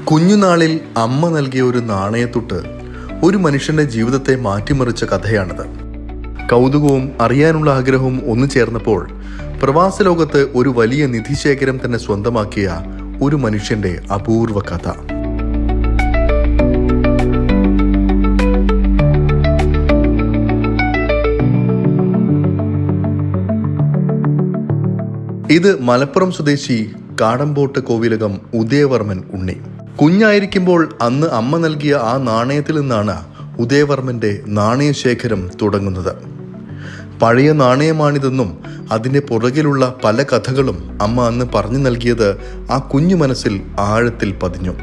കുഞ്ഞുനാളിൽ അമ്മ നൽകിയ ഒരു നാണയത്തുട്ട് ഒരു മനുഷ്യന്റെ ജീവിതത്തെ മാറ്റിമറിച്ച കഥയാണിത്. കൗതുകവും അറിയാനുള്ള ആഗ്രഹവും ഒന്നു ചേർന്നപ്പോൾ പ്രവാസ ലോകത്ത് ഒരു വലിയ നിധിശേഖരം തന്നെ സ്വന്തമാക്കിയ ഒരു മനുഷ്യന്റെ അപൂർവ കഥ. ഇത് മലപ്പുറം സ്വദേശി കാടമ്പോട്ട് കോവിലകം ഉദയവർമ്മൻ ഉണ്ണി. കുഞ്ഞായിരിക്കുമ്പോൾ അന്ന് അമ്മ നൽകിയ ആ നാണയത്തിൽ നിന്നാണ് ഉദയവർമ്മന്റെ നാണയശേഖരം തുടങ്ങുന്നത്. പഴയ നാണയമാണിതെന്നും അതിൻ്റെ പുറകിലുള്ള പല കഥകളും അമ്മ അന്ന് പറഞ്ഞു നൽകിയത് ആ കുഞ്ഞു മനസ്സിൽ ആഴത്തിൽ പതിഞ്ഞു.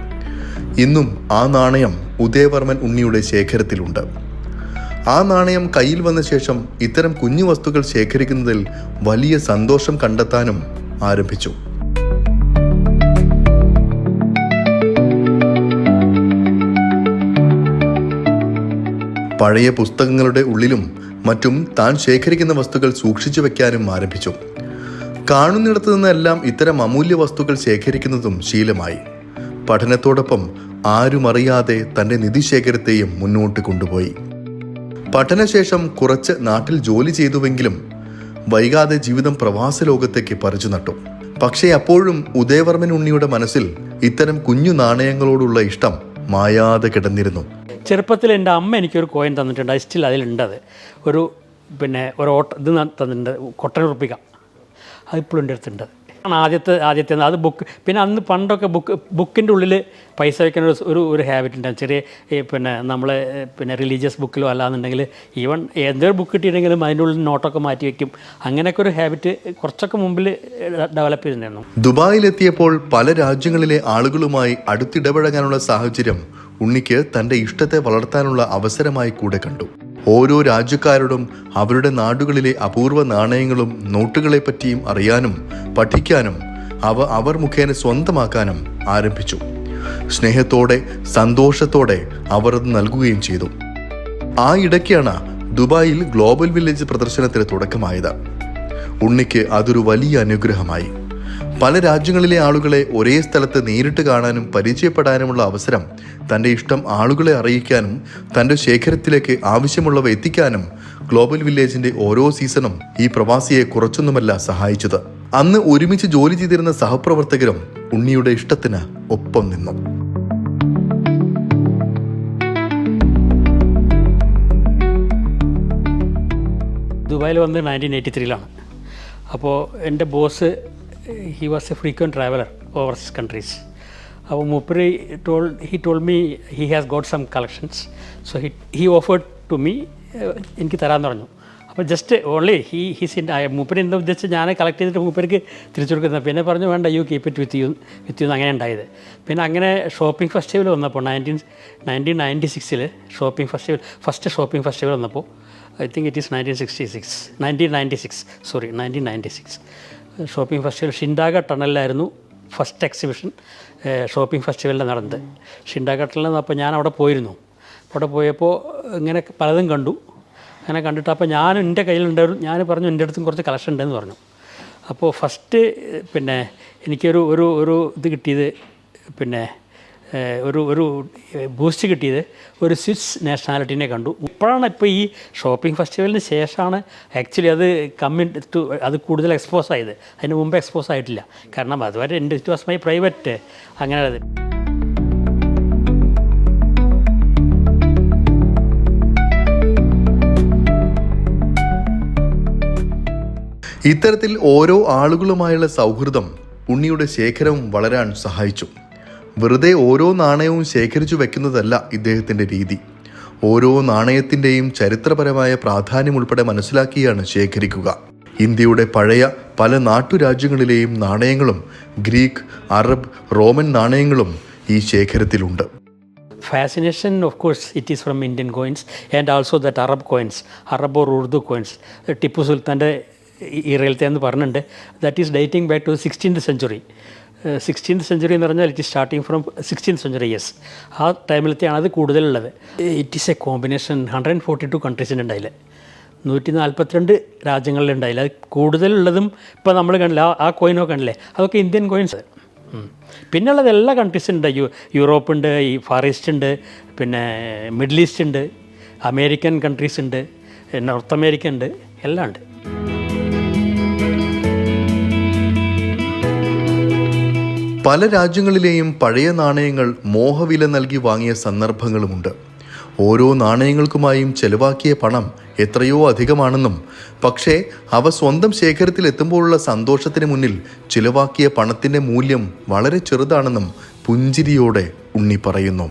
ഇന്നും ആ നാണയം ഉദയവർമ്മൻ ഉണ്ണിയുടെ ശേഖരത്തിലുണ്ട്. ആ നാണയം കയ്യിൽ വന്ന ശേഷം ഇത്തരം കുഞ്ഞു വസ്തുക്കൾ ശേഖരിക്കുന്നതിൽ വലിയ സന്തോഷം കണ്ടെത്താനും ആരംഭിച്ചു. പഴയ പുസ്തകങ്ങളുടെ ഉള്ളിലും മറ്റും താൻ ശേഖരിക്കുന്ന വസ്തുക്കൾ സൂക്ഷിച്ചു വെക്കാനും ആരംഭിച്ചു. കാണുന്നിടത്തു നിന്നെല്ലാം ഇത്തരം അമൂല്യ വസ്തുക്കൾ ശേഖരിക്കുന്നതും ശീലമായി. പഠനത്തോടൊപ്പം ആരും അറിയാതെ തൻ്റെ നിധിശേഖരത്തെയും മുന്നോട്ട് കൊണ്ടുപോയി. പഠനശേഷം കുറച്ച് നാട്ടിൽ ജോലി ചെയ്തുവെങ്കിലും വൈകാതെ ജീവിതം പ്രവാസ ലോകത്തേക്ക് പറിച്ചു നട്ടു. പക്ഷേ അപ്പോഴും ഉദയവർമ്മൻ ഉണ്ണിയുടെ മനസ്സിൽ ഇത്തരം കുഞ്ഞു നാണയങ്ങളോടുള്ള ഇഷ്ടം മായാതെ കിടന്നിരുന്നു. ചെറുപ്പത്തിൽ എൻ്റെ അമ്മ എനിക്കൊരു കോയിൻ തന്നിട്ടുണ്ട്. അത് സ്റ്റിൽ അതിലുണ്ടത്. ഒരു ഇത് തന്നിട്ടുണ്ട്, കൊട്ടനുറുപ്പിക. അതിപ്പോഴും എൻ്റെ അടുത്തുണ്ട്. ആദ്യത്തെ അത് ബുക്ക്. പിന്നെ അന്ന് പണ്ടൊക്കെ ബുക്കിൻ്റെ ഉള്ളിൽ പൈസ വയ്ക്കുന്ന ഒരു ഹാബിറ്റ് ഉണ്ടാകും. ചെറിയ നമ്മൾ റിലീജിയസ് ബുക്കിലോ അല്ലാന്നുണ്ടെങ്കിൽ ഈവൻ എന്തൊരു ബുക്ക് കിട്ടിയിട്ടുണ്ടെങ്കിലും അതിൻ്റെ ഉള്ളിൽ നോട്ടൊക്കെ മാറ്റി വയ്ക്കും. അങ്ങനെയൊക്കെ ഒരു ഹാബിറ്റ് കുറച്ചൊക്കെ മുമ്പിൽ ഡെവലപ്പ് ചെയ്തിട്ടുണ്ടായിരുന്നു. ദുബായിലെത്തിയപ്പോൾ പല രാജ്യങ്ങളിലെ ആളുകളുമായി അടുത്തിടപഴകാനുള്ള സാഹചര്യം ഉണ്ണിക്ക് തൻ്റെ ഇഷ്ടത്തെ വളർത്താനുള്ള അവസരമായി കൂടെ കണ്ടു. ഓരോ രാജ്യക്കാരോടും അവരുടെ നാടുകളിലെ അപൂർവ നാണയങ്ങളും നോട്ടുകളെ പറ്റിയും അറിയാനും പഠിക്കാനും അവർ മുഖേന സ്വന്തമാക്കാനും ആരംഭിച്ചു. സ്നേഹത്തോടെ സന്തോഷത്തോടെ അവർ അത് നൽകുകയും ചെയ്തു. ആ ഇടയ്ക്കാണ് ദുബായിൽ ഗ്ലോബൽ വില്ലേജ് പ്രദർശനത്തിന് തുടക്കമായത്. ഉണ്ണിക്ക് അതൊരു വലിയ അനുഗ്രഹമായി. പല രാജ്യങ്ങളിലെ ആളുകളെ ഒരേ സ്ഥലത്ത് നേരിട്ട് കാണാനും പരിചയപ്പെടാനുമുള്ള അവസരം തൻ്റെ ഇഷ്ടം ആളുകളെ അറിയിക്കാനും തൻ്റെ ശേഖരത്തിലേക്ക് ആവശ്യമുള്ളവ എത്തിക്കാനും ഗ്ലോബൽ വില്ലേജിന്റെ ഓരോ സീസണും ഈ പ്രവാസിയെ കുറച്ചൊന്നുമല്ല സഹായിച്ചത്. അന്ന് ഒരുമിച്ച് ജോലി ചെയ്തിരുന്ന സഹപ്രവർത്തകരും ഉണ്ണിയുടെ ഇഷ്ടത്തിന് ഒപ്പം നിന്നു. ദുബായിൽ വന്ന് 1983 അപ്പോൾ എൻ്റെ boss he was a frequent traveler overseas countries. അപ്പോൾ മൂപ്പര് he told me he has got some collections, so he offered to me എനിക്ക് തരാമെന്ന് പറഞ്ഞു. അപ്പോൾ ജസ്റ്റ് ഓൺലി മൂപ്പര് എന്താ ഉദ്ദേശിച്ച് ഞാൻ കളക്ട് ചെയ്തിട്ട് മൂപ്പർക്ക് തിരിച്ചു കൊടുക്കുന്നത്. പിന്നെ പറഞ്ഞു വേണ്ട, you keep it with you അങ്ങനെ ഉണ്ടായത്. പിന്നെ അങ്ങനെ ഷോപ്പിംഗ് ഫെസ്റ്റിവൽ വന്നപ്പോൾ 1996 ഫസ്റ്റ് ഷോപ്പിംഗ് ഫെസ്റ്റിവൽ വന്നപ്പോൾ I think it is 1996 shopping festival Shindagha ടണലിലായിരുന്നു ഫസ്റ്റ് എക്സിബിഷൻ ഷോപ്പിംഗ് ഫെസ്റ്റിവലിൻ്റെ നടന്നത്. ഷിൻഡാഗ ടണലിൽ. അപ്പോൾ ഞാൻ അവിടെ പോയിരുന്നു. അവിടെ പോയപ്പോൾ ഇങ്ങനെ പലതും കണ്ടു. അങ്ങനെ കണ്ടിട്ട് അപ്പോൾ എൻ്റെ കയ്യിലുണ്ടായിരുന്നു. ഞാൻ പറഞ്ഞു എൻ്റെ അടുത്തും കുറച്ച് കളക്ഷൻ ഉണ്ടെന്ന് പറഞ്ഞു. അപ്പോൾ ഫസ്റ്റ് എനിക്കൊരു ഇത് കിട്ടിയത് ഒരു ബൂസ്റ്റ് കിട്ടിയത് ഒരു സ്വിസ് നാഷണാലിറ്റീനെ കണ്ടു. ഇപ്പോഴാണ് ഈ ഷോപ്പിംഗ് ഫെസ്റ്റിവലിന് ശേഷമാണ് ആക്ച്വലി അത് കൂടുതൽ എക്സ്പോസ് ആയത്. അതിന് മുമ്പ് എക്സ്പോസ് ആയിട്ടില്ല. കാരണം അതുവരെ ഇറ്റ് വാസ് മൈ പ്രൈവറ്റ്. അങ്ങനെ ഇത്തരത്തിൽ ഓരോ ആളുകളുമായുള്ള സൗഹൃദം ഉണ്ണിയുടെ ശേഖരം വളരാൻ സഹായിച്ചു. വെറുതെ ഓരോ നാണയവും ശേഖരിച്ചു വെക്കുന്നതല്ല ഇദ്ദേഹത്തിൻ്റെ രീതി. ഓരോ നാണയത്തിൻ്റെയും ചരിത്രപരമായ പ്രാധാന്യം ഉൾപ്പെടെ മനസ്സിലാക്കിയാണ് ശേഖരിക്കുക. ഇന്ത്യയുടെ പഴയ പല നാട്ടുരാജ്യങ്ങളിലെയും നാണയങ്ങളും ഗ്രീക്ക്, അറബ്, റോമൻ നാണയങ്ങളും ഈ ശേഖരത്തിലുണ്ട്. Fascination, of course, it is from Indian coins and also that Arab coins, Arab or Urdu coins. Tipu സുൽത്താൻ്റെ ഇറയിലത്തെ എന്ന് പറഞ്ഞിട്ടുണ്ട്. That is dating back to 16th century. 16th century എന്ന് പറഞ്ഞാൽ it is starting from 16th century. Yes, ആ ടൈമിലത്തെയാണ് അത് കൂടുതലുള്ളത്. It is a combination. 142 കൺട്രീസിൻ്റെ അതിൽ 142 രാജ്യങ്ങളിലുണ്ടായില്ല. അത് കൂടുതലുള്ളതും ഇപ്പോൾ നമ്മൾ കണ്ടില്ല, ആ കോയിനൊക്കെ കണ്ടില്ലേ, അതൊക്കെ ഇന്ത്യൻ കോയിൻസ്. പിന്നുള്ളത് എല്ലാ കൺട്രീസും ഉണ്ട്. യൂറോപ്പുണ്ട്, ഈ ഫാർ ഈസ്റ്റ് ഉണ്ട്, പിന്നെ മിഡിൽ ഈസ്റ്റ് ഉണ്ട്, അമേരിക്കൻ കൺട്രീസ് ഉണ്ട്, നോർത്ത് അമേരിക്ക ഉണ്ട്, എല്ലാം ഉണ്ട്. പല രാജ്യങ്ങളിലെയും പഴയ നാണയങ്ങൾ മോഹവില നൽകി വാങ്ങിയ സന്ദർഭങ്ങളുമുണ്ട്. ഓരോ നാണയങ്ങൾക്കുമായും ചെലവാക്കിയ പണം എത്രയോ അധികമാണെന്നും പക്ഷേ അവ സ്വന്തം ശേഖരത്തിൽ എത്തുമ്പോഴുള്ള സന്തോഷത്തിന് മുന്നിൽ ചിലവാക്കിയ പണത്തിൻ്റെ മൂല്യം വളരെ ചെറുതാണെന്നും പുഞ്ചിരിയോടെ ഉണ്ണി പറയുന്നു.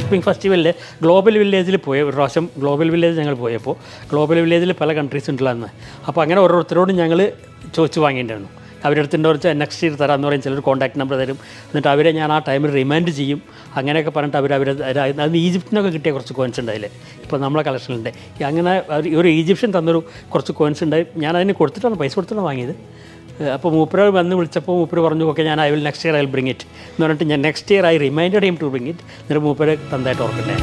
ഷോപ്പിംഗ് ഫെസ്റ്റിവലിൽ ഗ്ലോബൽ വില്ലേജിൽ പോയ ഒരു പ്രാവശ്യം ഗ്ലോബൽ വില്ലേജ് ഞങ്ങൾ പോയപ്പോൾ ഗ്ലോബൽ വില്ലേജിൽ പല കൺട്രീസ് ഉണ്ടല്ലോ അന്ന്. അപ്പോൾ അങ്ങനെ ഓരോരുത്തരോടും ഞങ്ങൾ ചോദിച്ച് വാങ്ങിയിട്ടുണ്ടായിരുന്നു. അവരുടെ അടുത്തുണ്ടോ വെച്ചാൽ നെക്സ്റ്റ് ഇയർ തരാമെന്ന് പറയും, ചിലർ കോൺടാക്ട് നമ്പർ തരും. എന്നിട്ട് അവരെ ഞാൻ ആ ടൈമിൽ റിമൈൻഡ് ചെയ്യും. അങ്ങനെയൊക്കെ പറഞ്ഞിട്ട് അത് ഈജിപ്തിനൊക്കെ കിട്ടിയ കുറച്ച് കോയിൻസ് ഉണ്ടായില്ലേ, ഇപ്പോൾ നമ്മളെ കളക്ഷനിലുണ്ട്. അങ്ങനെ ഒരു ഈജിപ്ഷ്യൻ തന്നൊരു കുറച്ച് കോയിൻസ് ഉണ്ടായി. ഞാൻ അതിന് കൊടുത്തിട്ടാണ്, പൈസ കൊടുത്തിട്ടാണ് വാങ്ങിയത്. അപ്പോൾ മൂപ്പര് വന്ന് വിളിച്ചപ്പോൾ മൂപ്പര് പറഞ്ഞു, ഓക്കെ ഞാൻ next year I will bring it എന്ന് പറഞ്ഞിട്ട് ഞാൻ next year I reminded him to bring it. എന്നിട്ട് മൂപ്പര് തന്നായിട്ട് ഓർക്കട്ടെ.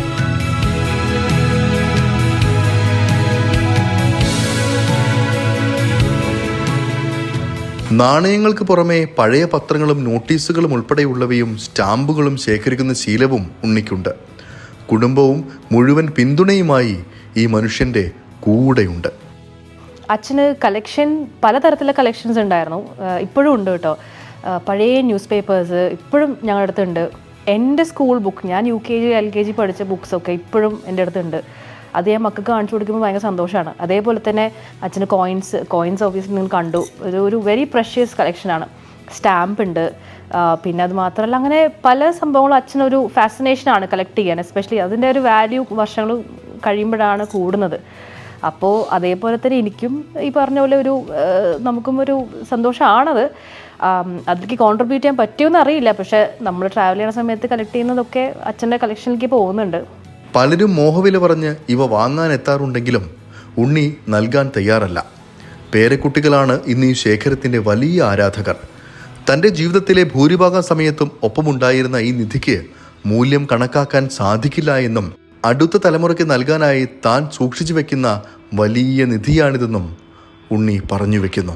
നാണയങ്ങൾക്ക് പുറമെ പഴയ പത്രങ്ങളും നോട്ടീസുകളും ഉൾപ്പെടെയുള്ളവയും സ്റ്റാമ്പുകളും ശേഖരിക്കുന്ന ശീലവും ഉണ്ണിക്കുണ്ട്. കുടുംബവും മുഴുവൻ പിന്തുണയുമായി ഈ മനുഷ്യൻ്റെ കൂടെയുണ്ട്. അച്ഛന് കളക്ഷൻ, പലതരത്തിലുള്ള കളക്ഷൻസ് ഉണ്ടായിരുന്നു, ഇപ്പോഴും ഉണ്ട് കേട്ടോ. പഴയ ന്യൂസ് പേപ്പേഴ്സ് ഇപ്പോഴും ഞങ്ങളുടെ അടുത്തുണ്ട്. എൻ്റെ സ്കൂൾ ബുക്ക്, ഞാൻ UKG LKG പഠിച്ച ബുക്സൊക്കെ ഇപ്പോഴും എൻ്റെ അടുത്തുണ്ട്. അത് ഞാൻ മക്കൾക്ക് കാണിച്ചു കൊടുക്കുമ്പോൾ ഭയങ്കര സന്തോഷമാണ്. അതേപോലെ തന്നെ അച്ഛന് കോയിൻസ് ഓഫീസിൽ നിങ്ങൾ കണ്ടു, ഒരു വെരി പ്രഷ്യസ് കളക്ഷനാണ്. സ്റ്റാമ്പ് ഉണ്ട്, പിന്നെ അത് മാത്രമല്ല അങ്ങനെ പല സംഭവങ്ങളും അച്ഛനൊരു ഫാസിനേഷനാണ് കളക്ട് ചെയ്യാൻ. എസ്പെഷ്യലി അതിൻ്റെ ഒരു വാല്യൂ വർഷങ്ങൾ കഴിയുമ്പോഴാണ് കൂടുന്നത്. അപ്പോൾ അതേപോലെ തന്നെ എനിക്കും ഈ പറഞ്ഞ പോലെ നമുക്കും ഒരു സന്തോഷമാണത്. അതിലേക്ക് കോൺട്രിബ്യൂട്ട് ചെയ്യാൻ പറ്റുമെന്ന് അറിയില്ല, പക്ഷേ നമ്മൾ ട്രാവൽ ചെയ്യുന്ന സമയത്ത് കളക്ട് ചെയ്യുന്നതൊക്കെ അച്ഛൻ്റെ കളക്ഷനിലേക്ക് പോകുന്നുണ്ട്. പലരും മോഹവില പറഞ്ഞ് ഇവ വാങ്ങാൻ എത്താറുണ്ടെങ്കിലും ഉണ്ണി നൽകാൻ തയ്യാറല്ല. പേരക്കുട്ടികളാണ് ഇന്ന് ഈ ശേഖരത്തിൻ്റെ വലിയ ആരാധകർ. തൻ്റെ ജീവിതത്തിലെ ഭൂരിഭാഗം സമയത്തും ഒപ്പമുണ്ടായിരുന്ന ഈ നിധിക്ക് മൂല്യം കണക്കാക്കാൻ സാധിക്കില്ല എന്നും അടുത്ത തലമുറയ്ക്ക് നൽകാനായി താൻ സൂക്ഷിച്ചു വെക്കുന്ന വലിയ നിധിയാണിതെന്നും ഉണ്ണി പറഞ്ഞു വെക്കുന്നു.